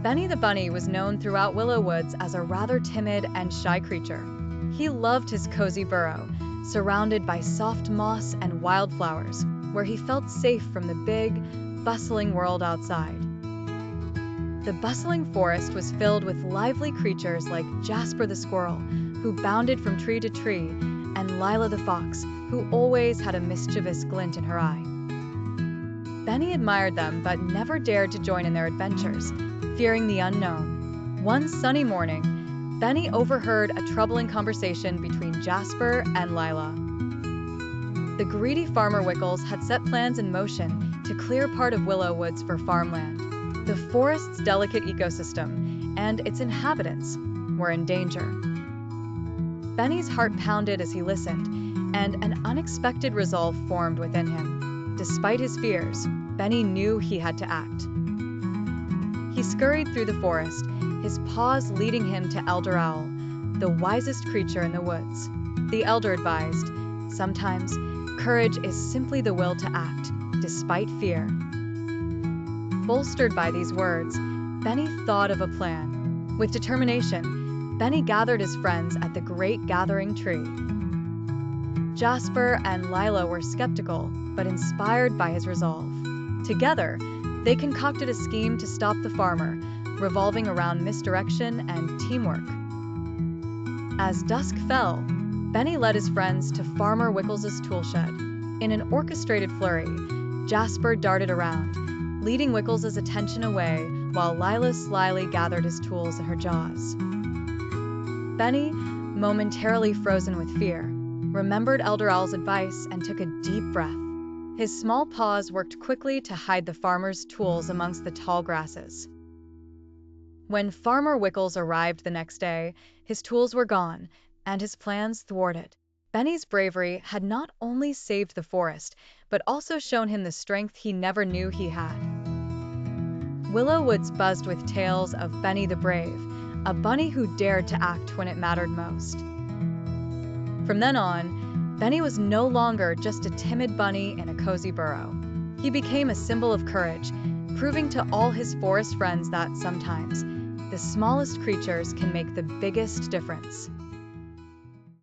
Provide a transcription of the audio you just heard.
Benny the bunny was known throughout Willow Woods as a rather timid and shy creature. He loved his cozy burrow, surrounded by soft moss and wildflowers, where he felt safe from the big, bustling world outside. The bustling forest was filled with lively creatures like Jasper the squirrel, who bounded from tree to tree, and Lila the fox, who always had a mischievous glint in her eye. Benny admired them but never dared to join in their adventures, fearing the unknown. One sunny morning, Benny overheard a troubling conversation between Jasper and Lila. The greedy farmer Wickles had set plans in motion to clear part of Willow Woods for farmland. The forest's delicate ecosystem and its inhabitants were in danger. Benny's heart pounded as he listened, and an unexpected resolve formed within him. Despite his fears, Benny knew he had to act. He scurried through the forest, his paws leading him to Elder Owl, the wisest creature in the woods. The elder advised, "Sometimes, courage is simply the will to act, despite fear." Bolstered by these words, Benny thought of a plan. With determination, Benny gathered his friends at the great gathering tree. Jasper and Lila were skeptical, but inspired by his resolve. Together, they concocted a scheme to stop the farmer, revolving around misdirection and teamwork. As dusk fell, Benny led his friends to Farmer Wickles' toolshed. In an orchestrated flurry, Jasper darted around, leading Wickles' attention away while Lila slyly gathered his tools in her jaws. Benny, momentarily frozen with fear, remembered Elder Owl's advice and took a deep breath. His small paws worked quickly to hide the farmer's tools amongst the tall grasses. When Farmer Wickles arrived the next day, his tools were gone, and his plans thwarted. Benny's bravery had not only saved the forest, but also shown him the strength he never knew he had. Willow Woods buzzed with tales of Benny the Brave, a bunny who dared to act when it mattered most. From then on, Benny was no longer just a timid bunny in a cozy burrow. He became a symbol of courage, proving to all his forest friends that sometimes the smallest creatures can make the biggest difference.